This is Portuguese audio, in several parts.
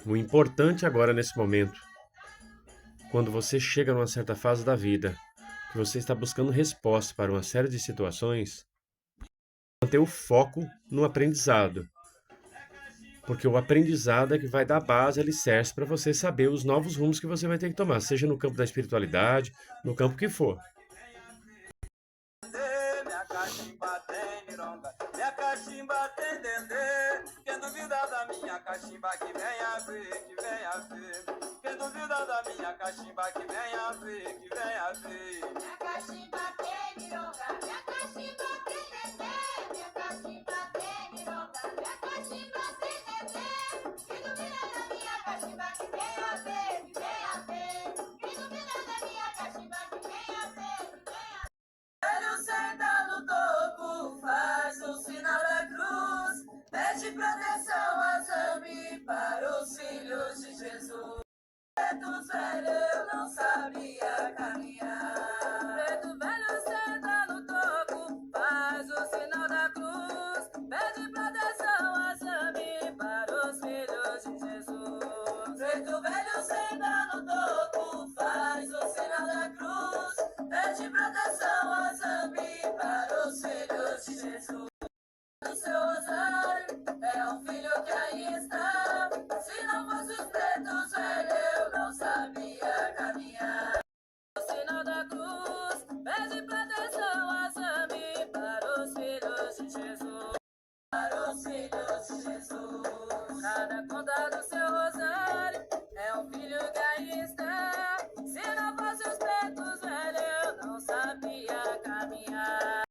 O importante agora, nesse momento, quando você chega numa certa fase da vida, que você está buscando resposta para uma série de situações, manter o foco no aprendizado. Porque o aprendizado é que vai dar base, alicerce para você saber os novos rumos que você vai ter que tomar, seja no campo da espiritualidade, no campo que for. Minha cachimba tem mironga, minha cachimba tem dendê. Quem duvida da minha cachimba que venha ver, que venha ver. Quem duvida da minha cachimba que venha ver, que venha ver. Minha cachimba tem mironga, minha cachimba tem dendê. Minha cachimba tem mironga, minha cachimba tem dendê. Quem duvida da minha cachimba que venha ver, que venha ver. Quem duvida da minha cachimba que venha ver, que venha ver. Velho senta no topo, faz o sinal da cruz, pede proteção a Zambi para os filhos de Jesus. Preto velho, eu não sabia caminhar. Preto velho senta no topo, faz o sinal da cruz, pede proteção a Zambi para os filhos de Jesus. Preto velho senta no topo, faz o sinal da cruz, pede proteção a Zambi para os filhos de Jesus. O seu rosário é um filho que aí está. Se não fosse os pretos, velho, eu não sabia caminhar. O sinal da cruz pede proteção a Zambi para os filhos de Jesus. Para os filhos de Jesus. Cada conta do seu rosário é um filho que aí está. Se não fosse os pretos, velho, eu não sabia caminhar.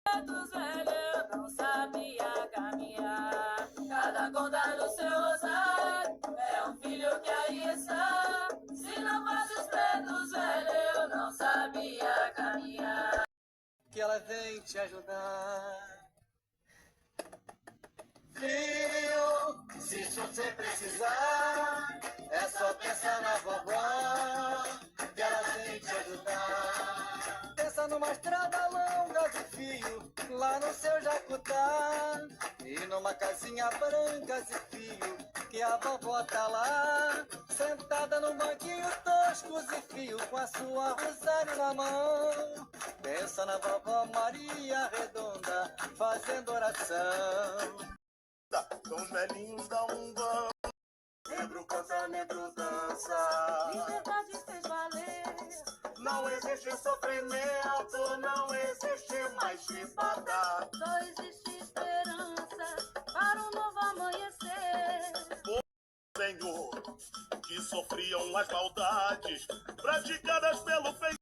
Pretos, velho, eu não sabia caminhar. Cada conta do seu rosário é um filho que aí está. Se não fosse os pretos, velho, eu não sabia caminhar. Que ela vem te ajudar. Filho, se você precisar, é só pensar na vovó, que ela vem te ajudar. Pensa numa estrada longa de fio, lá no seu Jacutá, e numa casinha branca de fio, que a vovó tá lá, sentada num banquinho tosco de fio, com a sua rosário na mão. Pensa na vovó Maria Redonda, fazendo oração. São os velhinhos da Umbanda. Negro canta, negro dança. Liberdade fez valer. Não existe sofrimento, não existe mais chimbada. Só existe esperança para um novo amanhecer. Senhor, que sofriam as maldades praticadas pelo feitiço.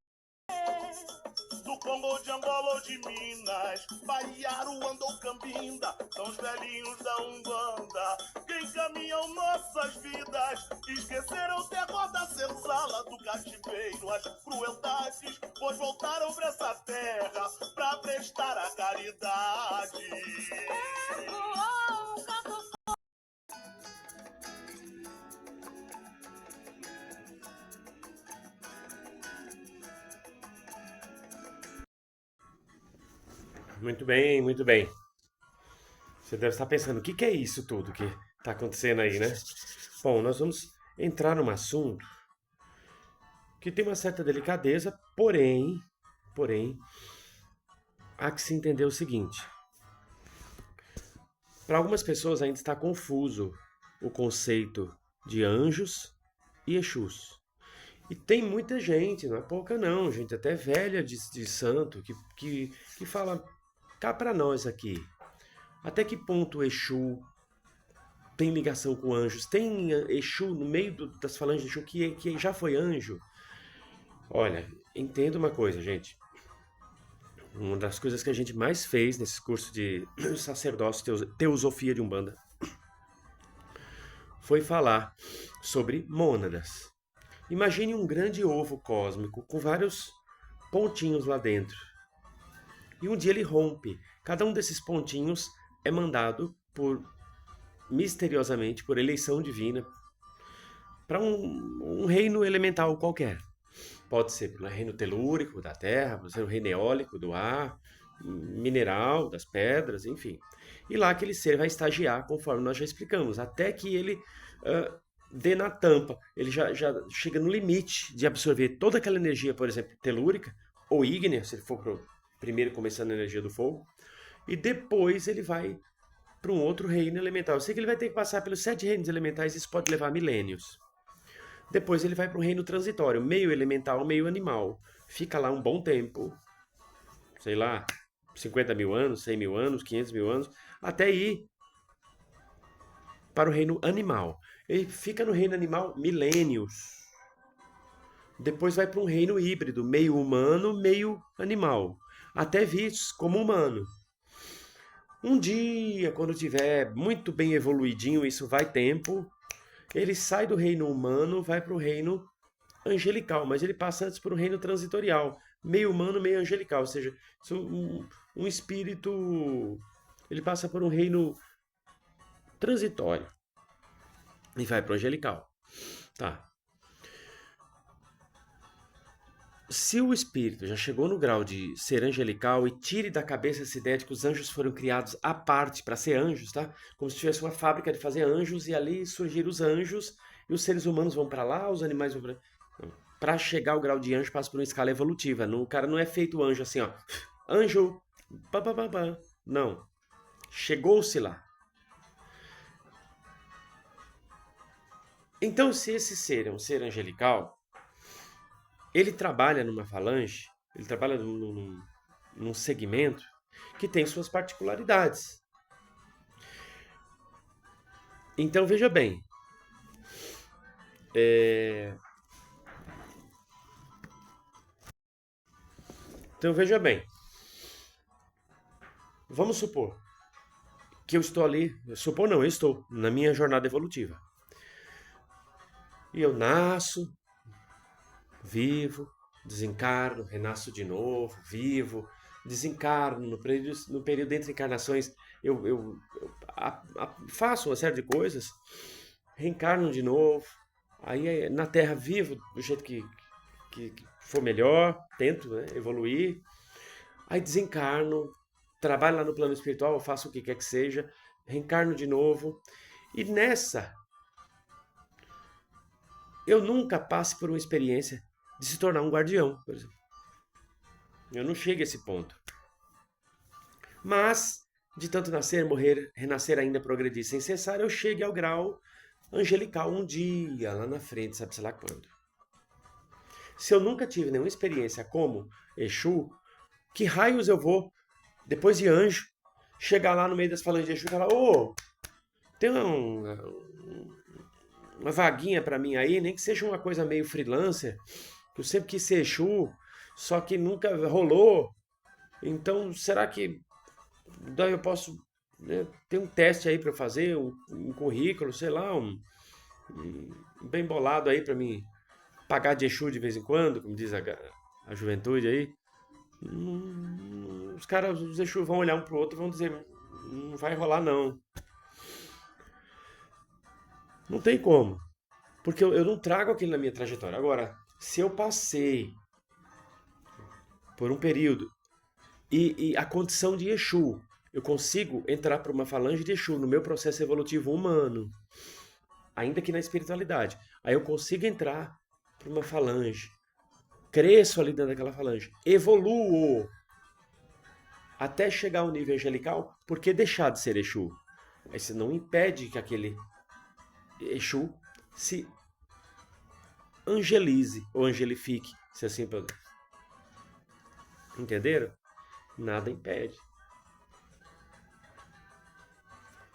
Do Congo, de Angola ou de Minas, Bahia, Ruanda ou Cambinda, são os velhinhos da Umbanda que encaminham nossas vidas. Esqueceram o terror da senzala, do cativeiro, as crueldades, pois voltaram pra essa terra pra prestar a caridade. Muito bem, muito bem. Você deve estar pensando, o que que é isso tudo que está acontecendo aí, né? Bom, nós vamos entrar num assunto que tem uma certa delicadeza, porém, há que se entender o seguinte. Para algumas pessoas ainda está confuso o conceito de anjos e Exus. E tem muita gente, não é pouca não, gente até velha de santo, que fala, cá para nós aqui, até que ponto o Exu tem ligação com anjos? Tem Exu no meio das falanges de Exu que já foi anjo? Olha, entenda uma coisa, gente. Uma das coisas que a gente mais fez nesse curso de sacerdócio, teosofia de Umbanda, foi falar sobre mônadas. Imagine um grande ovo cósmico com vários pontinhos lá dentro. E um dia ele rompe. Cada um desses pontinhos é mandado misteriosamente, por eleição divina, para um reino elemental qualquer. Pode ser pelo reino telúrico da terra, pode ser o reino eólico do ar, mineral, das pedras, enfim. E lá aquele ser vai estagiar, conforme nós já explicamos, até que ele dê na tampa. Ele já chega no limite de absorver toda aquela energia, por exemplo, telúrica ou ígnea, se ele for primeiro começando a energia do fogo, e depois ele vai para um outro reino elemental. Eu sei que ele vai ter que passar pelos 7 reinos elementais, isso pode levar milênios. Depois ele vai para um reino transitório, meio elemental, meio animal. Fica lá um bom tempo, sei lá, 50 mil anos, 100 mil anos, 500 mil anos, até ir para o reino animal. Ele fica no reino animal milênios. Depois vai para um reino híbrido, meio humano, meio animal. Até vistos como humano. Um dia, quando tiver muito bem evoluidinho, isso vai tempo, ele sai do reino humano, vai para o reino angelical, mas ele passa antes por um reino transitorial, meio humano, meio angelical, ou seja, um espírito, ele passa por um reino transitório e vai para o angelical. Tá. Se o espírito já chegou no grau de ser angelical e tire da cabeça essa ideia de que os anjos foram criados à parte para ser anjos, tá? Como se tivesse uma fábrica de fazer anjos e ali surgiram os anjos e os seres humanos vão para lá, os animais vão para para chegar ao grau de anjo passa por uma escala evolutiva. O cara não é feito anjo assim, ó. Anjo, pá, pá, pá, pá. Não. Chegou-se lá. Então, se esse ser é um ser angelical, ele trabalha numa falange, ele trabalha num segmento que tem suas particularidades. Então, veja bem. Então, veja bem. Vamos supor que eu estou ali. Supor não, eu estou na minha jornada evolutiva. E eu nasço, vivo, desencarno, renasço de novo, vivo, desencarno. No período entre encarnações, eu faço uma série de coisas, reencarno de novo. Aí na Terra vivo do jeito que for melhor, tento, né, evoluir. Aí desencarno, trabalho lá no plano espiritual, faço o que quer que seja, reencarno de novo. E nessa, eu nunca passe por uma experiência de se tornar um guardião, por exemplo. Eu não chego a esse ponto. Mas, de tanto nascer, morrer, renascer ainda, progredir sem cessar, eu chegue ao grau angelical um dia, lá na frente, sabe-se lá quando. Se eu nunca tive nenhuma experiência como Exu, que raios eu vou, depois de anjo, chegar lá no meio das falanges de Exu e falar: ô, tem uma vaguinha pra mim aí, nem que seja uma coisa meio freelancer, que eu sempre quis ser Exu, só que nunca rolou. Então, será que daí eu posso, né, ter um teste aí pra eu fazer, um currículo, sei lá, um bem bolado aí pra mim pagar de Exu de vez em quando, como diz a juventude aí. Os caras, os Exu vão olhar um pro outro e vão dizer: não vai rolar não. Não tem como. Porque eu não trago aquilo na minha trajetória. Agora, se eu passei por um período e a condição de Exu, eu consigo entrar para uma falange de Exu no meu processo evolutivo humano, ainda que na espiritualidade. Aí eu consigo entrar para uma falange, cresço ali dentro daquela falange, evoluo até chegar ao nível angelical, por que deixar de ser Exu? Aí você não impede que aquele Exu se angelize ou angelifique, se assim pode. Entenderam? Nada impede.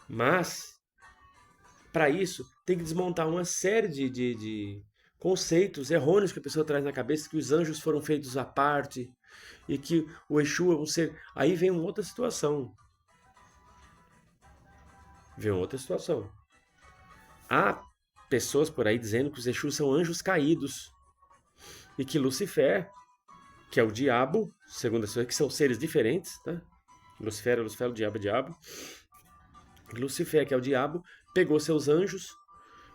Mas, para isso, tem que desmontar uma série de conceitos errôneos que a pessoa traz na cabeça, que os anjos foram feitos à parte e que o Exu é um ser. Aí vem uma outra situação. Há pessoas por aí dizendo que os Exus são anjos caídos e que Lucifer, que é o diabo, segundo as pessoas, que são seres diferentes, tá? Lucifer é Lucifer, o diabo é diabo. Lucifer, que é o diabo, pegou seus anjos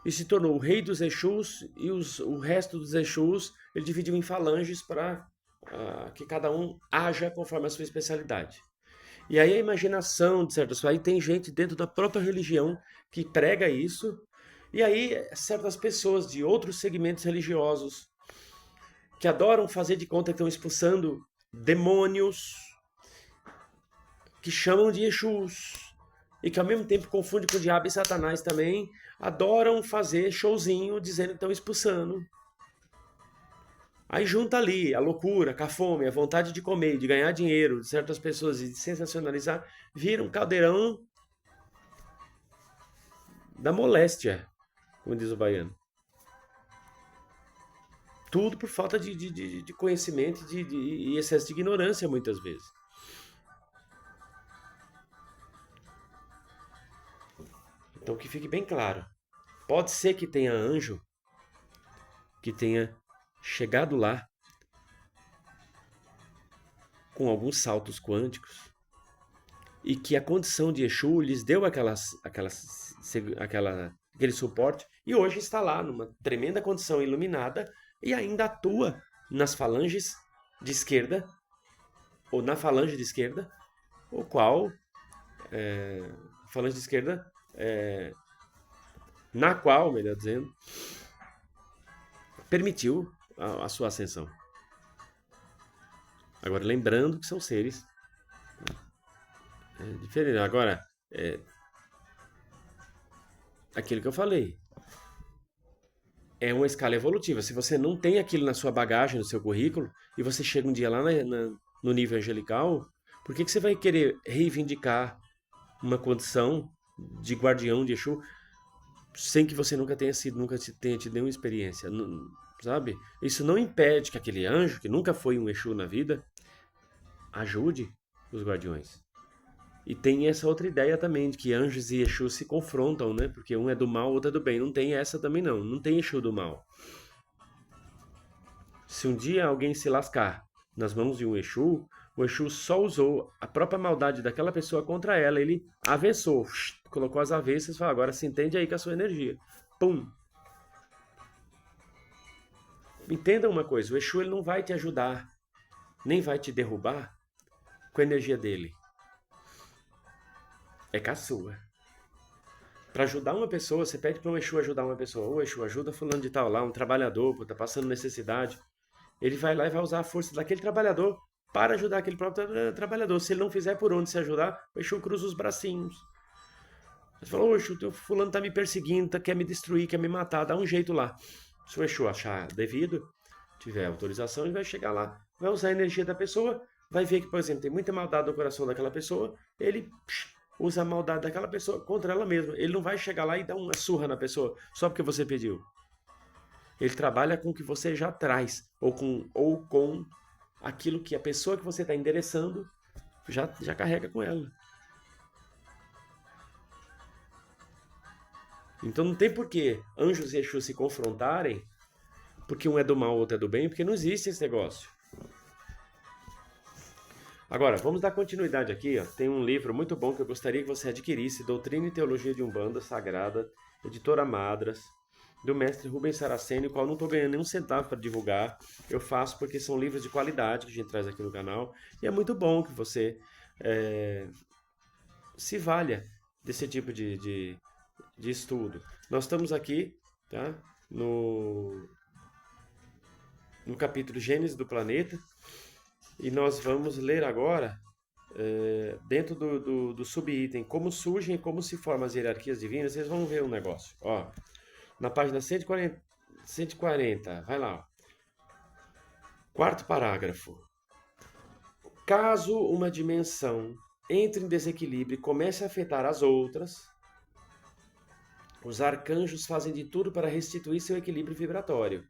e se tornou o rei dos Exus, e o resto dos Exus ele dividiu em falanges para que cada um haja conforme a sua especialidade. E aí a imaginação, de certas formas, aí tem gente dentro da própria religião que prega isso E aí, certas pessoas de outros segmentos religiosos que adoram fazer de conta que estão expulsando demônios, que chamam de Exus, e que ao mesmo tempo confundem com o diabo e Satanás também, adoram fazer showzinho dizendo que estão expulsando. Aí junta ali a loucura, com a fome, a vontade de comer, de ganhar dinheiro de certas pessoas e de sensacionalizar, vira um caldeirão da moléstia, como diz o baiano. Tudo por falta de conhecimento e excesso de ignorância, muitas vezes. Então que fique bem claro. Pode ser que tenha anjo que tenha chegado lá com alguns saltos quânticos e que a condição de Exu lhes deu aquele suporte e hoje está lá numa tremenda condição iluminada e ainda atua nas falanges de esquerda ou na falange de esquerda, o qual falange de esquerda na qual, melhor dizendo, permitiu a sua ascensão. Agora, lembrando que são seres diferentes. Agora, aquilo que eu falei, é uma escala evolutiva. Se você não tem aquilo na sua bagagem, no seu currículo, e você chega um dia lá no nível angelical, por que você vai querer reivindicar uma condição de guardião de Exu sem que você nunca tenha tido nenhuma experiência, sabe? Isso não impede que aquele anjo, que nunca foi um Exu na vida, ajude os guardiões. E tem essa outra ideia também, de que anjos e Exu se confrontam, né? Porque um é do mal, o outro é do bem. Não tem essa também não. Não tem Exu do mal. Se um dia alguém se lascar nas mãos de um Exu, o Exu só usou a própria maldade daquela pessoa contra ela. Ele avessou, colocou as avessas e falou, agora se entende aí com a sua energia. Pum! Entenda uma coisa, o Exu ele não vai te ajudar, nem vai te derrubar com a energia dele. É com a sua. Para ajudar uma pessoa, você pede para um Exu ajudar uma pessoa. Ô Exu, ajuda fulano de tal lá, um trabalhador, tá passando necessidade. Ele vai lá e vai usar a força daquele trabalhador para ajudar aquele próprio trabalhador. Se ele não fizer por onde se ajudar, o Exu cruza os bracinhos. Você fala, ô Exu, teu fulano tá me perseguindo, quer me destruir, quer me matar, dá um jeito lá. Se o Exu achar devido, tiver autorização, ele vai chegar lá, vai usar a energia da pessoa, vai ver que, por exemplo, tem muita maldade no coração daquela pessoa, ele usa a maldade daquela pessoa contra ela mesma. Ele não vai chegar lá e dar uma surra na pessoa só porque você pediu. Ele trabalha com o que você já traz, ou com aquilo que a pessoa que você está endereçando já carrega com ela. Então não tem por que anjos e Exu se confrontarem, porque um é do mal, o outro é do bem, porque não existe esse negócio. Agora, vamos dar continuidade aqui. Ó. Tem um livro muito bom que eu gostaria que você adquirisse, Doutrina e Teologia de Umbanda Sagrada, editora Madras, do mestre Rubens Saraceni, o qual não estou ganhando nenhum centavo para divulgar. Eu faço porque são livros de qualidade que a gente traz aqui no canal. E é muito bom que você se valha desse tipo de estudo. Nós estamos aqui, tá? No capítulo Gênesis do Planeta. E nós vamos ler agora, dentro do subitem, como surgem e como se formam as hierarquias divinas. Vocês vão ver um negócio. Ó, na página 140, vai lá. Ó. Quarto parágrafo. Caso uma dimensão entre em desequilíbrio e comece a afetar as outras, os arcanjos fazem de tudo para restituir seu equilíbrio vibratório,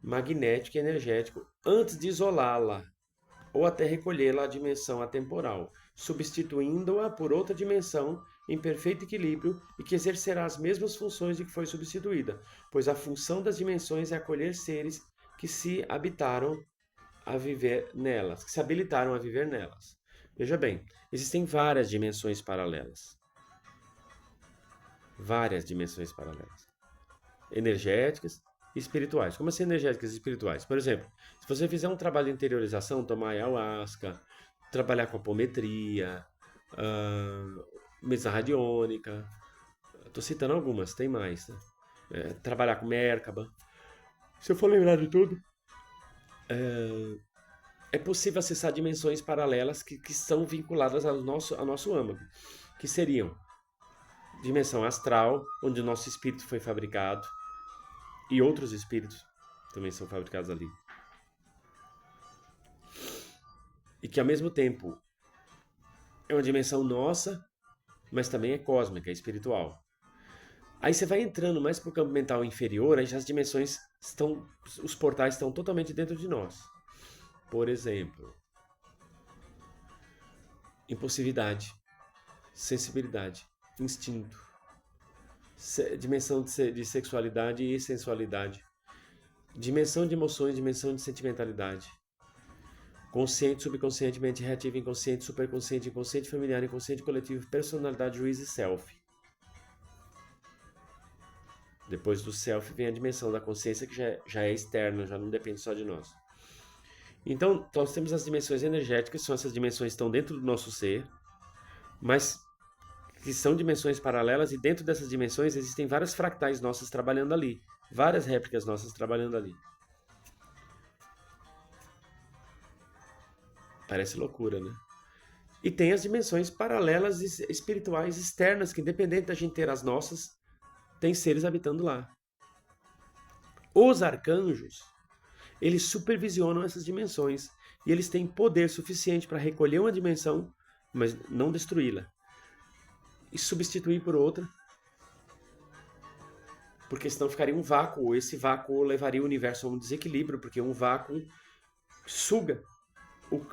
magnético e energético, antes de isolá-la ou até recolhê-la à dimensão atemporal, substituindo-a por outra dimensão em perfeito equilíbrio e que exercerá as mesmas funções de que foi substituída, pois a função das dimensões é acolher seres que se habitaram a viver nelas, que se habilitaram a viver nelas. Veja bem, existem várias dimensões paralelas. Várias dimensões paralelas. Energéticas, espirituais. Como assim energéticas e espirituais? Por exemplo, se você fizer um trabalho de interiorização, tomar ayahuasca, trabalhar com apometria, mesa radiônica, Estou citando algumas, tem mais, né? Trabalhar com Merkaba. Se eu for lembrar de tudo, é possível acessar dimensões paralelas que são vinculadas ao nosso âmago, que seriam dimensão astral, onde o nosso espírito foi fabricado, e outros espíritos também são fabricados ali. E que ao mesmo tempo é uma dimensão nossa, mas também é cósmica, é espiritual. Aí você vai entrando mais para o campo mental inferior, aí já as dimensões estão, os portais estão totalmente dentro de nós. Por exemplo, impulsividade, sensibilidade, instinto, dimensão de sexualidade e sensualidade, dimensão de emoções, dimensão de sentimentalidade, consciente, subconsciente, mente reativa, inconsciente, superconsciente, inconsciente familiar, inconsciente coletivo, personalidade, juízo e self. Depois do self vem a dimensão da consciência que já é externa, já não depende só de nós. Então, nós temos as dimensões energéticas, são essas dimensões que estão dentro do nosso ser, mas que são dimensões paralelas, e dentro dessas dimensões existem várias fractais nossas trabalhando ali, várias réplicas nossas trabalhando ali. Parece loucura, né? E tem as dimensões paralelas espirituais externas, que independente da gente ter as nossas, tem seres habitando lá. Os arcanjos, eles supervisionam essas dimensões, e eles têm poder suficiente para recolher uma dimensão, mas não destruí-la, e substituir por outra, porque senão ficaria um vácuo. Esse vácuo levaria o universo a um desequilíbrio, porque um vácuo suga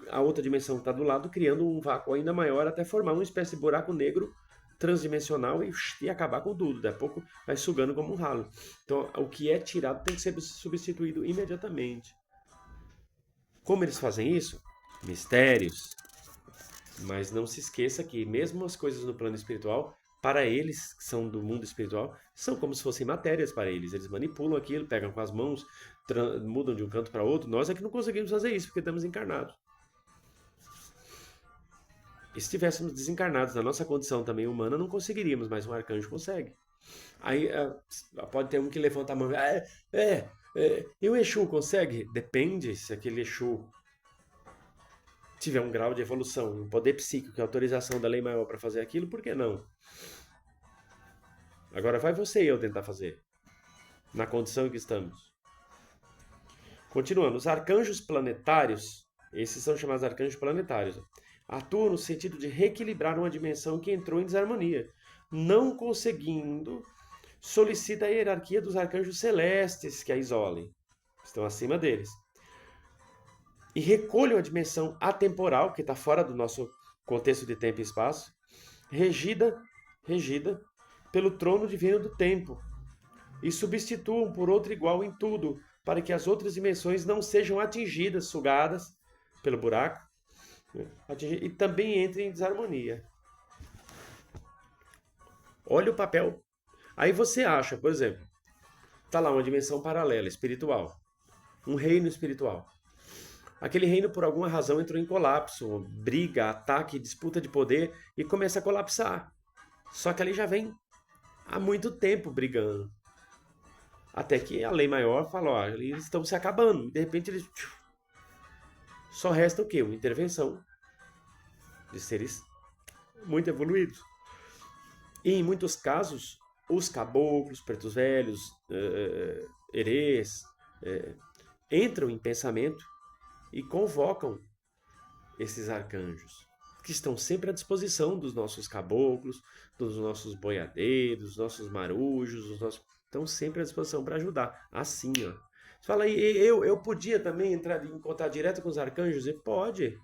a outra dimensão que está do lado, criando um vácuo ainda maior, até formar uma espécie de buraco negro transdimensional e acabar com tudo. Daqui a pouco vai sugando como um ralo. Então, o que é tirado tem que ser substituído imediatamente. Como eles fazem isso? Mistérios. Mas não se esqueça que mesmo as coisas no plano espiritual, para eles, que são do mundo espiritual, são como se fossem matérias para eles. Eles manipulam aquilo, pegam com as mãos, mudam de um canto para outro. Nós é que não conseguimos fazer isso, porque estamos encarnados. E se estivéssemos desencarnados na nossa condição também humana, não conseguiríamos, mas um arcanjo consegue. Aí pode ter um que levanta a mão e o Exu consegue? Depende se aquele Exu tiver um grau de evolução, um poder psíquico, autorização da lei maior para fazer aquilo, por que não? Agora vai você e eu tentar fazer, na condição em que estamos. Continuando, os arcanjos planetários, esses são chamados arcanjos planetários, atuam no sentido de reequilibrar uma dimensão que entrou em desarmonia. Não conseguindo, solicita a hierarquia dos arcanjos celestes que a isolem, estão acima deles, e recolham a dimensão atemporal, que está fora do nosso contexto de tempo e espaço, regida pelo trono divino do tempo, e substituam por outra igual em tudo, para que as outras dimensões não sejam atingidas, sugadas pelo buraco, e também entrem em desarmonia. Olha o papel. Aí você acha, por exemplo, está lá uma dimensão paralela, espiritual, um reino espiritual. Aquele reino, por alguma razão, entrou em colapso, briga, ataque, disputa de poder e começa a colapsar. Só que ali já vem há muito tempo brigando. Até que a lei maior fala, ó, eles estão se acabando. De repente eles... Só resta o quê? Uma intervenção de seres muito evoluídos. E em muitos casos, os caboclos, pretos velhos, herês, entram em pensamento e convocam esses arcanjos, que estão sempre à disposição dos nossos caboclos, dos nossos boiadeiros, dos nossos marujos, estão sempre à disposição para ajudar. Assim, ó. Você fala, eu podia também entrar em contato direto com os arcanjos? E pode.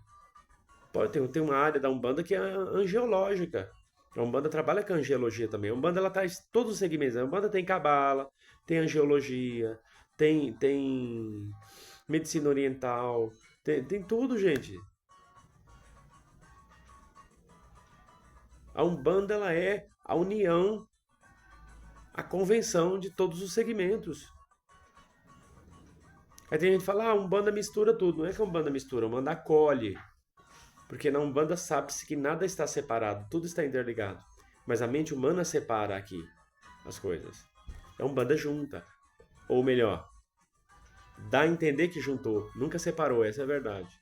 Tem uma área da Umbanda que é angiológica. A Umbanda trabalha com angiologia também. A Umbanda ela traz todos os segmentos. A Umbanda tem cabala, tem angiologia, tem medicina oriental, tem tudo, gente. A Umbanda ela é a união, a convenção de todos os segmentos. Aí tem gente que fala, a Umbanda mistura tudo. Não é que a Umbanda mistura, a Umbanda acolhe. Porque na Umbanda sabe-se que nada está separado, tudo está interligado. Mas a mente humana separa aqui. as coisas. A Umbanda junta. Ou melhor, dá a entender que juntou, nunca separou, essa é a verdade.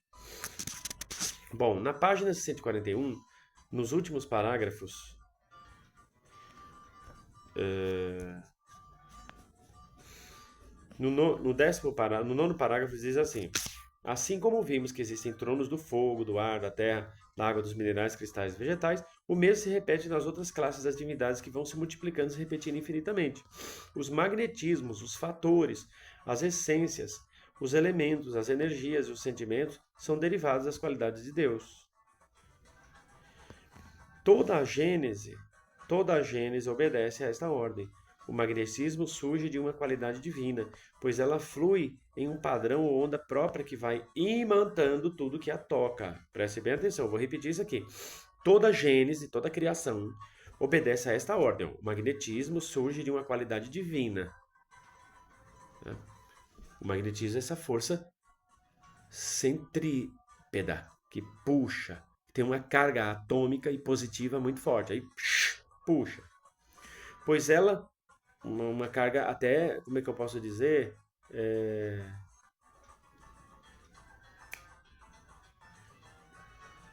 Bom, na página 141, nos últimos parágrafos, no nono parágrafo diz assim: assim como vimos que existem tronos do fogo, do ar, da terra, da água, dos minerais, cristais e vegetais, o mesmo se repete nas outras classes das divindades que vão se multiplicando e se repetindo infinitamente. Os magnetismos, os fatores, as essências, os elementos, as energias e os sentimentos são derivados das qualidades de Deus. Toda a Gênese obedece a esta ordem. O magnetismo surge de uma qualidade divina, pois ela flui em um padrão ou onda própria que vai imantando tudo que a toca. Preste bem atenção, vou repetir isso aqui. Toda a Gênese, toda a criação obedece a esta ordem. O magnetismo surge de uma qualidade divina. O magnetismo é essa força centrípeta que puxa, tem uma carga atômica e positiva muito forte. Aí puxa. Pois ela, uma carga até, como é que eu posso dizer?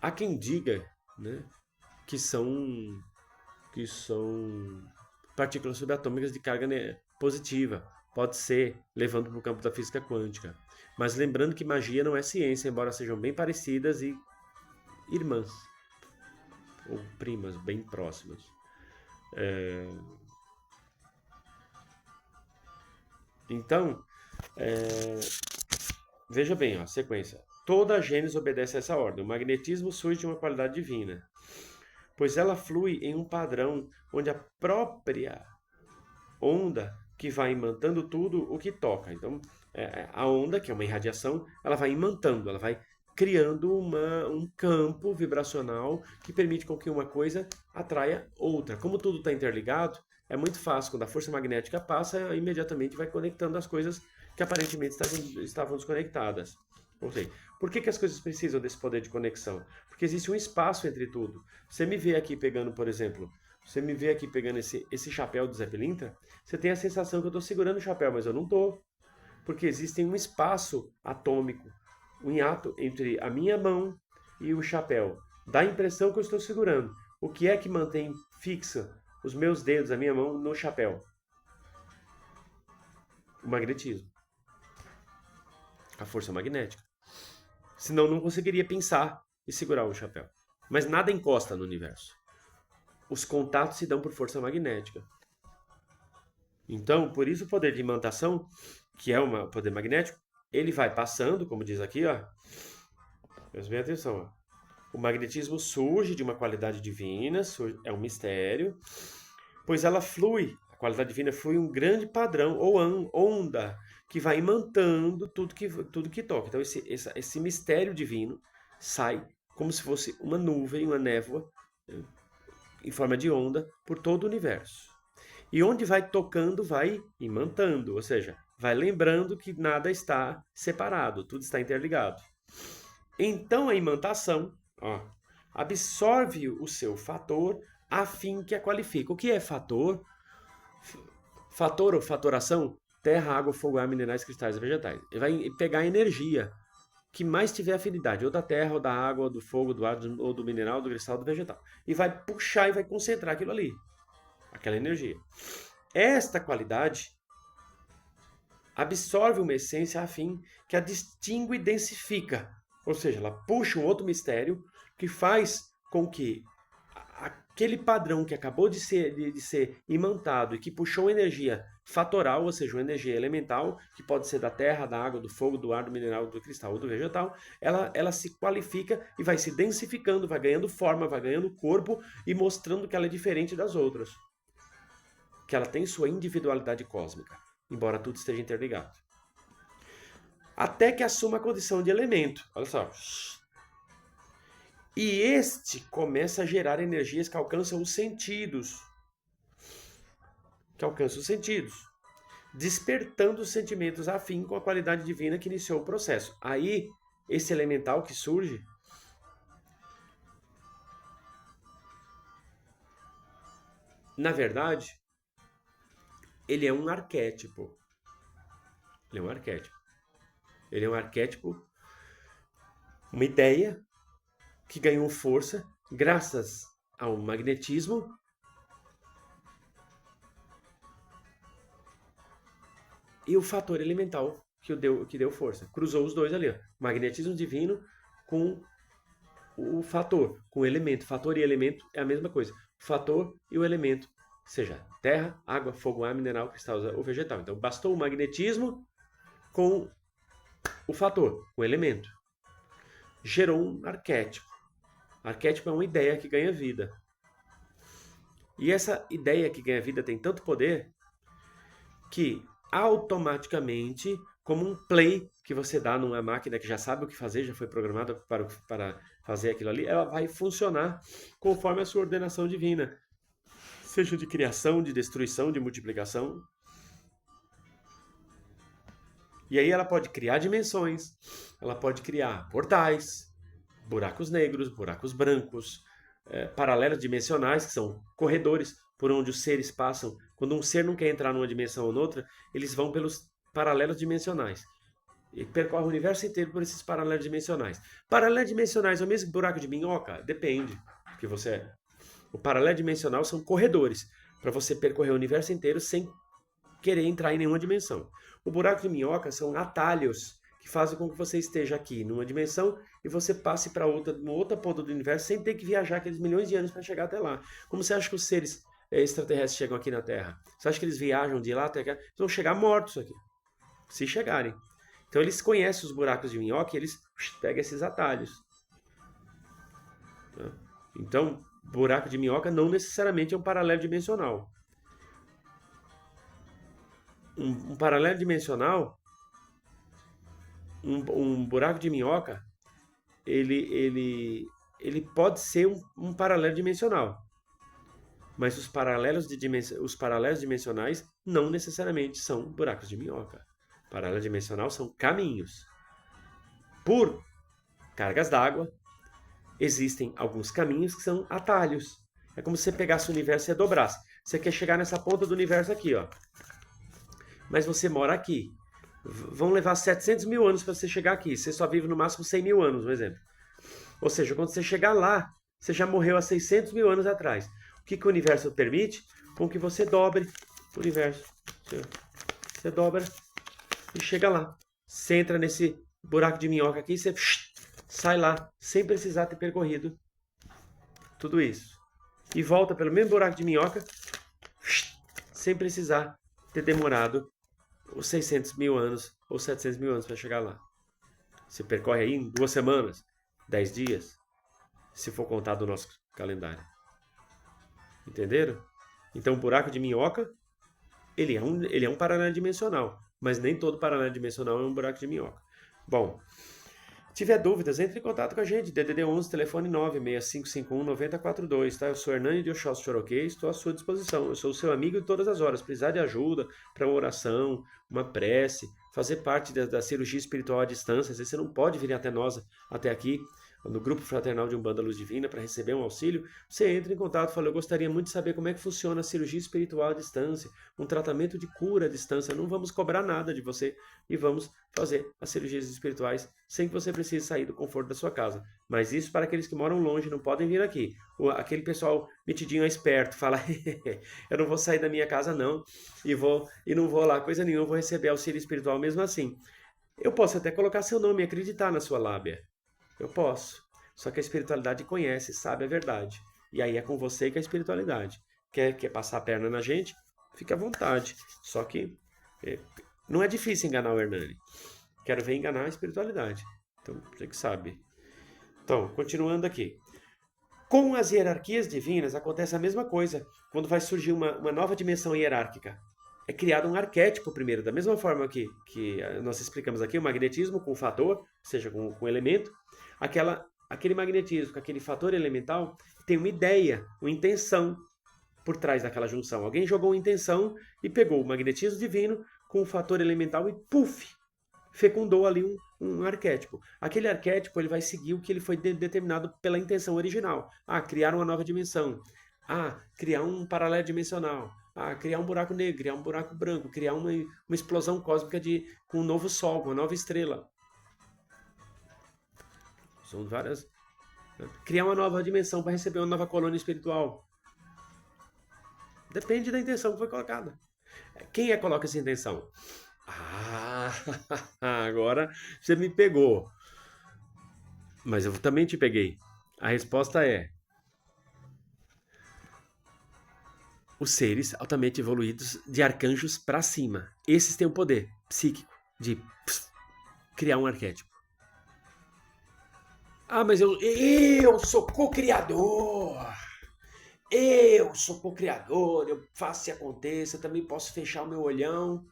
Há quem diga, né, que são partículas subatômicas de carga positiva. Pode ser, levando para o campo da física quântica. Mas lembrando que magia não é ciência, embora sejam bem parecidas e irmãs. Ou primas, bem próximas. Então, veja bem, ó, a sequência. Toda a Gênese obedece a essa ordem. O magnetismo surge de uma qualidade divina, pois ela flui em um padrão onde a própria onda que vai imantando tudo o que toca. Então, a onda, que é uma irradiação, ela vai imantando, ela vai criando um campo vibracional que permite com que uma coisa atraia outra. Como tudo está interligado, é muito fácil, quando a força magnética passa, imediatamente vai conectando as coisas que aparentemente estavam desconectadas. Ou seja, por que as coisas precisam desse poder de conexão? Porque existe um espaço entre tudo. Você me vê aqui pegando, por exemplo, esse chapéu do Zé Pilintra, você tem a sensação que eu estou segurando o chapéu, mas eu não estou. Porque existe um espaço atômico, um hiato entre a minha mão e o chapéu. Dá a impressão que eu estou segurando. O que é que mantém fixa os meus dedos, a minha mão, no chapéu? O magnetismo. A força magnética. Senão não conseguiria pensar e segurar o chapéu. Mas nada encosta no universo. Os contatos se dão por força magnética. Então, por isso o poder de imantação, que é um poder magnético, ele vai passando, como diz aqui, ó. Presta bem atenção, ó. O magnetismo surge de uma qualidade divina, é um mistério, pois ela flui, a qualidade divina flui um grande padrão ou onda que vai imantando tudo que toca. Então esse mistério divino sai como se fosse uma nuvem, uma névoa, em forma de onda, por todo o universo. E onde vai tocando, vai imantando, ou seja, vai lembrando que nada está separado, tudo está interligado. Então a imantação, ó, absorve o seu fator a fim que a qualifica. O que é fator? Fator ou fatoração? Terra, água, fogo, ar, minerais, cristais e vegetais. Ele vai pegar a energia que mais tiver afinidade, ou da terra, ou da água, ou do fogo, do ar, ou do mineral, do cristal, do vegetal. E vai puxar e vai concentrar aquilo ali. Aquela energia. Esta qualidade absorve uma essência a fim que a distingue e densifica. Ou seja, ela puxa um outro mistério que faz com que aquele padrão que acabou de ser imantado e que puxou energia fatoral, ou seja, uma energia elemental, que pode ser da terra, da água, do fogo, do ar, do mineral, do cristal ou do vegetal, ela se qualifica e vai se densificando, vai ganhando forma, vai ganhando corpo e mostrando que ela é diferente das outras. Que ela tem sua individualidade cósmica, embora tudo esteja interligado. Até que assuma a condição de elemento. Olha só. E este começa a gerar energias que alcançam os sentidos. Despertando os sentimentos afim com a qualidade divina que iniciou o processo. Aí, esse elemental que surge, na verdade, ele é um arquétipo. Ele é um arquétipo. Ele é um arquétipo, uma ideia que ganhou força graças ao magnetismo e o fator elemental que deu força. Cruzou os dois ali, ó. Magnetismo divino com o fator, com o elemento. Fator e elemento é a mesma coisa. O fator e o elemento, seja terra, água, fogo, ar, mineral, cristal ou vegetal. Então, bastou o magnetismo com o fator, o elemento. Gerou um arquétipo. Arquétipo é uma ideia que ganha vida. E essa ideia que ganha vida tem tanto poder que automaticamente, como um play que você dá numa máquina que já sabe o que fazer, já foi programada para fazer aquilo ali, ela vai funcionar conforme a sua ordenação divina. Seja de criação, de destruição, de multiplicação. E aí ela pode criar dimensões, ela pode criar portais, buracos negros, buracos brancos, paralelos dimensionais, que são corredores por onde os seres passam. Quando um ser não quer entrar numa dimensão ou noutra, eles vão pelos paralelos dimensionais. E percorre o universo inteiro por esses paralelos dimensionais. Paralelos dimensionais é o mesmo buraco de minhoca? Depende. Que você... O paralelo dimensional são corredores para você percorrer o universo inteiro sem querer entrar em nenhuma dimensão. O buraco de minhoca são atalhos que fazem com que você esteja aqui numa dimensão e você passe para uma outra ponta do universo sem ter que viajar aqueles milhões de anos para chegar até lá. Como você acha que os seres extraterrestres chegam aqui na Terra? Você acha que eles viajam de lá até cá? Eles vão chegar mortos aqui, se chegarem. Então eles conhecem os buracos de minhoca e eles pegam esses atalhos. Então, buraco de minhoca não necessariamente é um paralelo dimensional. Um paralelo dimensional, um buraco de minhoca, ele pode ser um paralelo dimensional. Mas os paralelos dimensionais não necessariamente são buracos de minhoca. Paralelo dimensional são caminhos. Por cargas d'água, existem alguns caminhos que são atalhos. É como se você pegasse o universo e dobrasse. Você quer chegar nessa ponta do universo aqui, ó. Mas você mora aqui. Vão levar 700 mil anos para você chegar aqui. Você só vive no máximo 100 mil anos, um exemplo. Ou seja, quando você chegar lá, você já morreu há 600 mil anos atrás. O que o universo permite? Com que você dobre o universo. Você dobra e chega lá. Você entra nesse buraco de minhoca aqui e você sai lá, sem precisar ter percorrido tudo isso. E volta pelo mesmo buraco de minhoca, sem precisar ter demorado os 600 mil anos ou 700 mil anos para chegar lá. Você percorre aí em 2 semanas, 10 dias, se for contar do nosso calendário. Entenderam? Então o buraco de minhoca, ele é um paralelo dimensional, mas nem todo paralelo dimensional é um buraco de minhoca. Bom, se tiver dúvidas, entre em contato com a gente, DDD 11, telefone 96551-9042, tá? Eu sou Hernani de Oxóssi Choroquê, estou à sua disposição. Eu sou o seu amigo de todas as horas. Precisar de ajuda para uma oração, uma prece, fazer parte da cirurgia espiritual à distância. Às vezes você não pode vir até nós, até aqui, no Grupo Fraternal de Umbanda Luz Divina, para receber um auxílio. Você entra em contato e fala, eu gostaria muito de saber como é que funciona a cirurgia espiritual à distância, um tratamento de cura à distância. Não vamos cobrar nada de você e vamos fazer as cirurgias espirituais sem que você precise sair do conforto da sua casa. Mas isso para aqueles que moram longe, não podem vir aqui. Aquele pessoal metidinho é esperto, fala, eu não vou sair da minha casa não, e não vou lá, coisa nenhuma, vou receber auxílio espiritual mesmo assim. Eu posso até colocar seu nome e acreditar na sua lábia. Eu posso. Só que a espiritualidade conhece, sabe a verdade. E aí é com você que a espiritualidade. Quer passar a perna na gente? Fique à vontade. Só que não é difícil enganar o Hernani. Quero ver enganar a espiritualidade. Então, você que sabe. Então, continuando aqui. Com as hierarquias divinas acontece a mesma coisa. Quando vai surgir uma nova dimensão hierárquica. É criado um arquétipo primeiro. Da mesma forma que nós explicamos aqui, o magnetismo com o fator, ou seja, com o elemento. Aquele magnetismo com aquele fator elemental tem uma ideia, uma intenção por trás daquela junção. Alguém jogou uma intenção e pegou o magnetismo divino com o fator elemental e, puf, fecundou ali um arquétipo. Aquele arquétipo ele vai seguir o que ele foi determinado pela intenção original. Criar uma nova dimensão. Criar um paralelo dimensional. criar um buraco negro, criar um buraco branco, criar uma explosão cósmica com um novo sol, com uma nova estrela. São várias. Né? Criar uma nova dimensão para receber uma nova colônia espiritual. Depende da intenção que foi colocada. Quem é que coloca essa intenção? Agora você me pegou. Mas eu também te peguei. A resposta é: os seres altamente evoluídos de arcanjos para cima. Esses têm o poder psíquico de criar um arquétipo. Mas eu sou co-criador. Eu sou co-criador, eu faço e aconteça, eu também posso fechar o meu olhão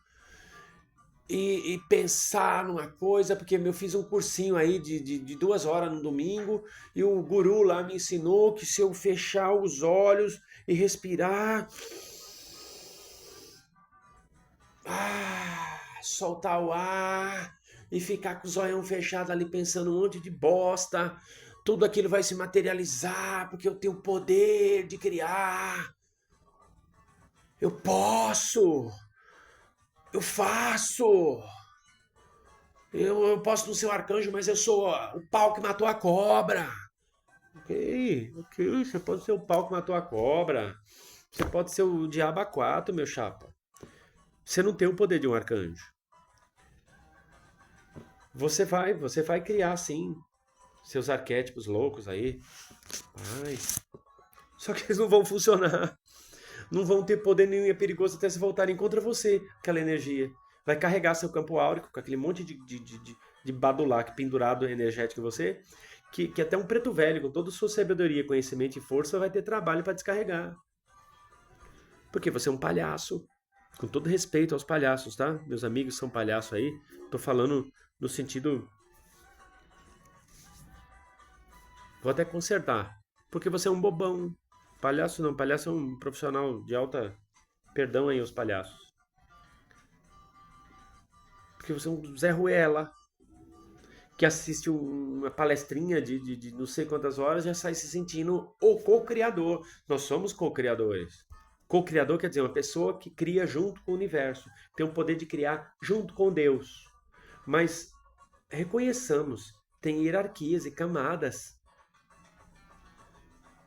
e pensar numa coisa, porque eu fiz um cursinho aí de 2 horas no domingo e o guru lá me ensinou que se eu fechar os olhos e respirar, soltar o ar e ficar com os olhos fechados ali pensando um monte de bosta, tudo aquilo vai se materializar porque eu tenho o poder de criar. Eu posso. Eu faço. Eu posso não ser um arcanjo, mas eu sou o pau que matou a cobra. Ok. Você pode ser o pau que matou a cobra. Você pode ser o diabo 4, meu chapa. Você não tem o poder de um arcanjo. Você vai criar, sim, seus arquétipos loucos aí. Só que eles não vão funcionar. Não vão ter poder nenhum e é perigoso até se voltarem contra você, aquela energia. Vai carregar seu campo áurico com aquele monte de badulac pendurado energético em você, que até um preto velho, com toda a sua sabedoria, conhecimento e força, vai ter trabalho para descarregar. Porque você é um palhaço. Com todo respeito aos palhaços, tá? Meus amigos são palhaços aí. Tô falando no sentido... Vou até consertar. Porque você é um bobão. Palhaço não, palhaço é um profissional de alta... Perdão aí aos palhaços. Porque você é um Zé Ruela. Que assiste uma palestrinha de não sei quantas horas e já sai se sentindo o co-criador. Nós somos co-criadores. Co-criador quer dizer uma pessoa que cria junto com o universo. Tem o poder de criar junto com Deus. Mas reconheçamos, tem hierarquias e camadas.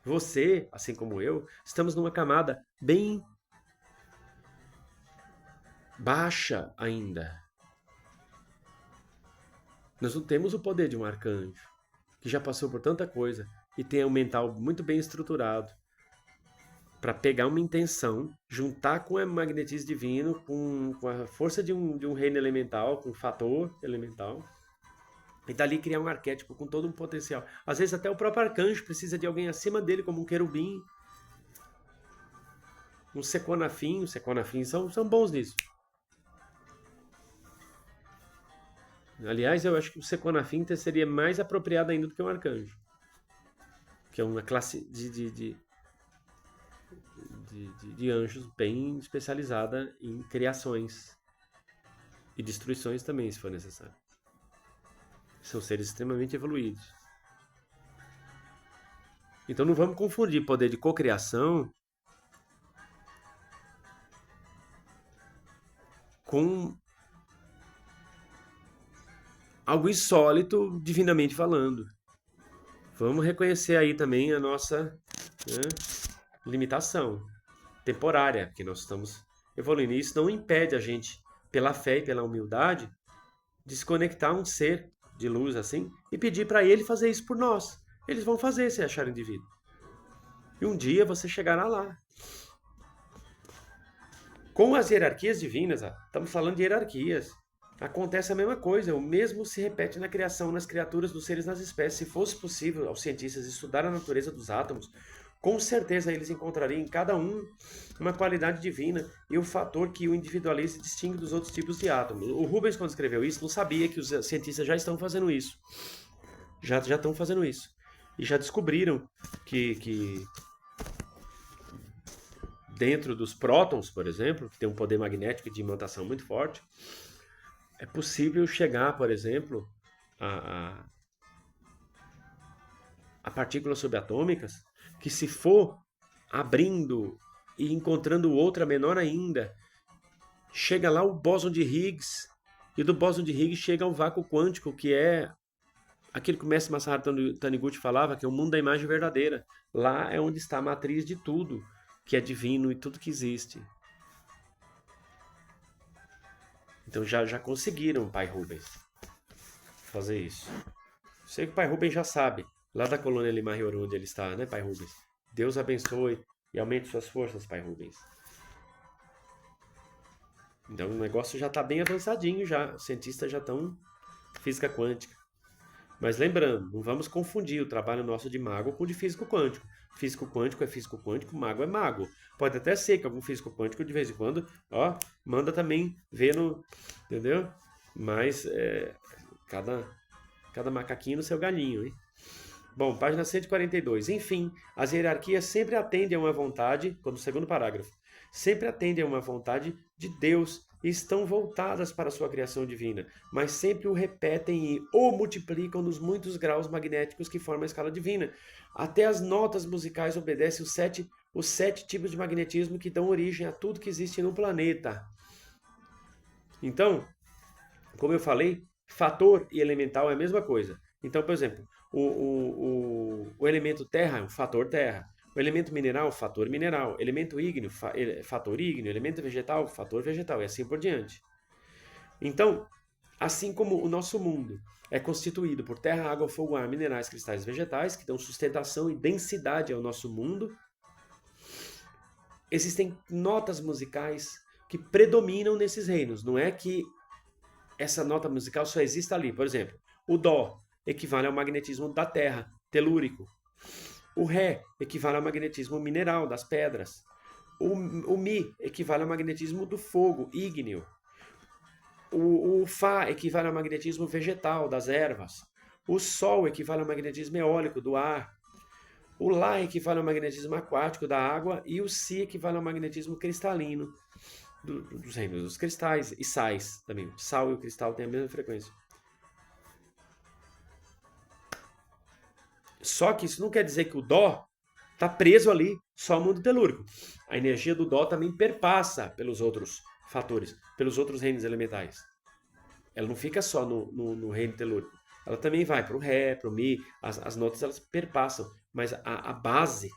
Você, assim como eu, estamos numa camada bem baixa ainda. Nós não temos o poder de um arcanjo, que já passou por tanta coisa e tem um mental muito bem estruturado para pegar uma intenção, juntar com o magnetismo divino, com a força de um reino elemental, com um fator elemental, e dali criar um arquétipo com todo um potencial. Às vezes até o próprio arcanjo precisa de alguém acima dele, como um querubim, um seconafim. Os seconafins são bons nisso. Aliás, eu acho que o seconafim seria mais apropriado ainda do que um arcanjo, que é uma classe de anjos bem especializada em criações e destruições também, se for necessário. São seres extremamente evoluídos. Então não vamos confundir poder de cocriação com algo insólito, divinamente falando. Vamos reconhecer aí também a nossa limitação temporária, que nós estamos evoluindo. E isso não impede a gente, pela fé e pela humildade, desconectar um ser de luz assim e pedir para ele fazer isso por nós. Eles vão fazer se acharem devido. E um dia você chegará lá. Com as hierarquias divinas, estamos falando de hierarquias. Acontece a mesma coisa, o mesmo se repete na criação, nas criaturas, dos seres, nas espécies. Se fosse possível aos cientistas estudar a natureza dos átomos, com certeza eles encontrariam em cada um uma qualidade divina e o fator que o individualiza e distingue dos outros tipos de átomos. O Rubens, quando escreveu isso, não sabia que os cientistas já estão fazendo isso. Já estão fazendo isso. E já descobriram que dentro dos prótons, por exemplo, que tem um poder magnético de imantação muito forte, é possível chegar, por exemplo, a partículas subatômicas que, se for abrindo e encontrando outra menor ainda. Chega lá o bóson de Higgs, e do bóson de Higgs chega ao vácuo quântico, que é aquilo que o mestre Masaharu Taniguchi falava, que é o mundo da imagem verdadeira. Lá é onde está a matriz de tudo, que é divino e tudo que existe. Então já conseguiram, pai Rubens, fazer isso. Sei que o pai Rubens já sabe, lá da colônia Limahioru, onde ele está, né, pai Rubens? Deus abençoe e aumente suas forças, pai Rubens. Então o negócio já está bem avançadinho já. Os cientistas já estão física quântica. Mas lembrando, não vamos confundir o trabalho nosso de mago com o de físico quântico. Físico quântico é físico quântico, mago é mago. Pode até ser que algum físico quântico de vez em quando, ó, manda também ver no, entendeu? Mas cada macaquinho no seu galinho, hein? Bom, página 142. Enfim, as hierarquias sempre atendem a uma vontade, no segundo parágrafo, sempre atendem a uma vontade de Deus e estão voltadas para a sua criação divina, mas sempre o repetem e o multiplicam nos muitos graus magnéticos que formam a escala divina. Até as notas musicais obedecem os sete tipos de magnetismo que dão origem a tudo que existe no planeta. Então, como eu falei, fator e elemental é a mesma coisa. Então, por exemplo, o elemento terra é o fator terra. O elemento mineral, fator mineral. Elemento ígneo, fator ígneo. Elemento vegetal, fator vegetal. E assim por diante. Então, assim como o nosso mundo é constituído por terra, água, fogo, ar, minerais, cristais e vegetais, que dão sustentação e densidade ao nosso mundo, existem notas musicais que predominam nesses reinos. Não é que essa nota musical só existe ali. Por exemplo, o dó equivale ao magnetismo da terra, telúrico. O ré equivale ao magnetismo mineral, das pedras. O mi equivale ao magnetismo do fogo, ígneo. O fá equivale ao magnetismo vegetal, das ervas. O sol equivale ao magnetismo eólico, do ar. O lá equivale ao magnetismo aquático, da água. E o si equivale ao magnetismo cristalino, dos reinos dos cristais e sais também. O sal e o cristal têm a mesma frequência. Só que isso não quer dizer que o dó está preso ali só ao mundo telúrico. A energia do dó também perpassa pelos outros fatores, pelos outros reinos elementais. Ela não fica só no reino telúrico. Ela também vai para o ré, para o mi. As notas elas perpassam. Mas a base,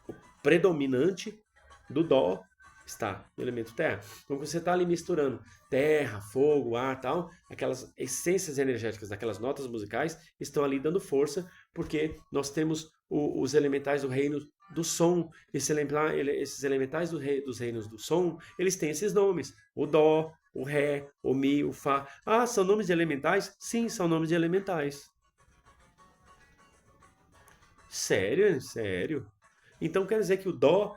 o predominante do dó está no elemento terra. Então, você está ali misturando terra, fogo, ar, tal, aquelas essências energéticas daquelas notas musicais estão ali dando força, porque nós temos os elementais do reino do som. Esses elementais dos reinos do som, eles têm esses nomes. O dó, o ré, o mi, o fá. Ah, são nomes de elementais? Sim, são nomes de elementais. Sério? Sério? Então quer dizer que o dó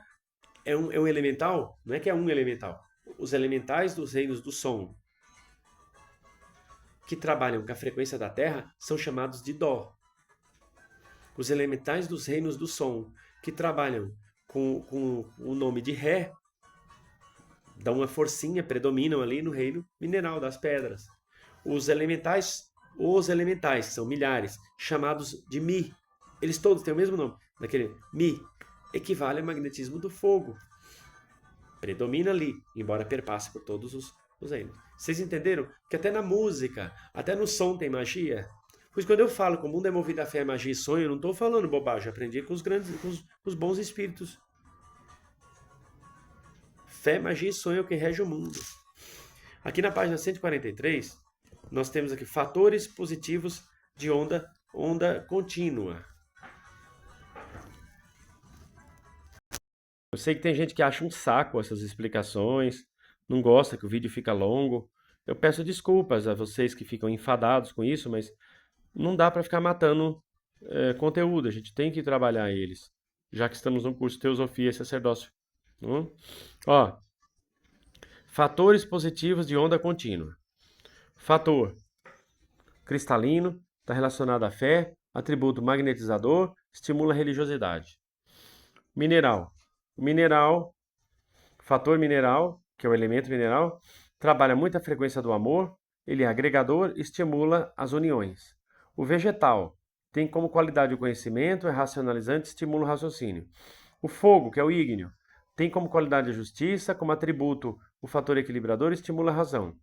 é um elemental? Não é que é um elemental. Os elementais dos reinos do som que trabalham com a frequência da Terra são chamados de dó. Os elementais dos reinos do som que trabalham com o nome de ré dão uma forcinha, predominam ali no reino mineral das pedras. Os elementais, que são milhares, chamados de mi, eles todos têm o mesmo nome, daquele mi, equivale ao magnetismo do fogo. Predomina ali, embora perpasse por todos os reinos. Vocês entenderam? Que até na música, até no som tem magia? Pois quando eu falo que o mundo é movido a fé, magia e sonho, eu não estou falando bobagem, aprendi com os bons espíritos. Fé, magia e sonho é o que rege o mundo. Aqui na página 143, nós temos aqui fatores positivos de onda contínua. Eu sei que tem gente que acha um saco essas explicações, não gosta que o vídeo fica longo. Eu peço desculpas a vocês que ficam enfadados com isso, mas não dá para ficar matando conteúdo, a gente tem que trabalhar eles, já que estamos no curso de Teosofia e Sacerdócio. Ó, fatores positivos de onda contínua. Fator cristalino, está relacionado à fé, atributo magnetizador, estimula a religiosidade. Mineral. Fator mineral, que é o elemento mineral, trabalha muito a frequência do amor, ele é agregador e estimula as uniões. O vegetal tem como qualidade o conhecimento, é racionalizante e estimula o raciocínio. O fogo, que é o ígneo, tem como qualidade a justiça, como atributo o fator equilibrador, estimula a razão.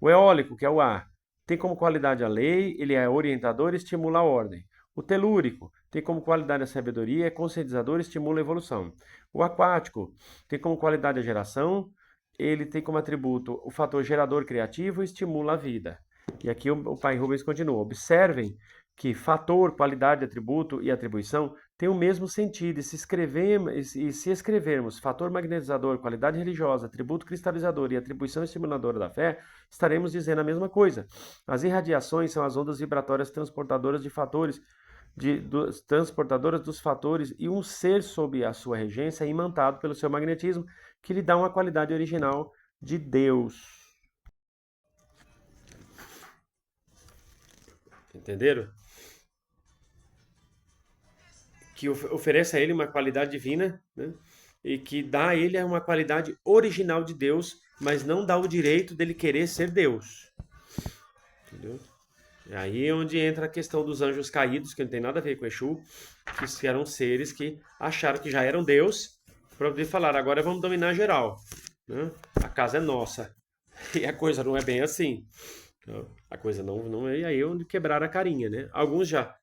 O eólico, que é o ar, tem como qualidade a lei, ele é orientador e estimula a ordem. O telúrico tem como qualidade a sabedoria, é conscientizador e estimula a evolução. O aquático tem como qualidade a geração, ele tem como atributo o fator gerador criativo e estimula a vida. E aqui o pai Rubens continua. Observem que fator, qualidade, atributo e atribuição têm o mesmo sentido. E se escrevermos fator magnetizador, qualidade religiosa, atributo cristalizador e atribuição estimuladora da fé, estaremos dizendo a mesma coisa. As irradiações são as ondas vibratórias transportadoras de fatores, transportadoras dos fatores, e um ser sob a sua regência é imantado pelo seu magnetismo, que lhe dá uma qualidade original de Deus. Entenderam? Que oferece a ele uma qualidade divina, né? E que dá a ele uma qualidade original de Deus, mas não dá o direito dele querer ser Deus. Entendeu? Aí é onde entra a questão dos anjos caídos, que não tem nada a ver com Exu, que eram seres que acharam que já eram Deus, para poder falar, agora vamos dominar geral. Né? A casa é nossa. E a coisa não é bem assim. A coisa não é aí onde quebraram a carinha, né? Alguns já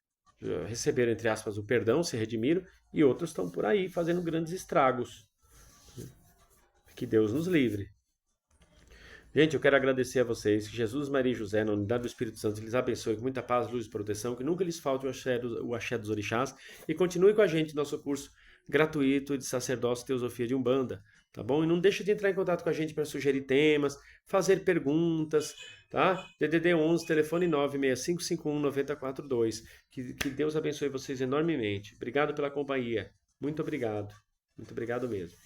receberam, entre aspas, o perdão, se redimiram, e outros estão por aí fazendo grandes estragos. Que Deus nos livre. Gente, eu quero agradecer a vocês, que Jesus, Maria e José, na unidade do Espírito Santo, lhes abençoe com muita paz, luz e proteção, que nunca lhes falte o axé dos orixás, e continue com a gente no nosso curso gratuito de sacerdócio e teosofia de Umbanda, tá bom? E não deixe de entrar em contato com a gente para sugerir temas, fazer perguntas, tá? DDD 11, telefone 965519042. Que Deus abençoe vocês enormemente. Obrigado pela companhia. Muito obrigado. Muito obrigado mesmo.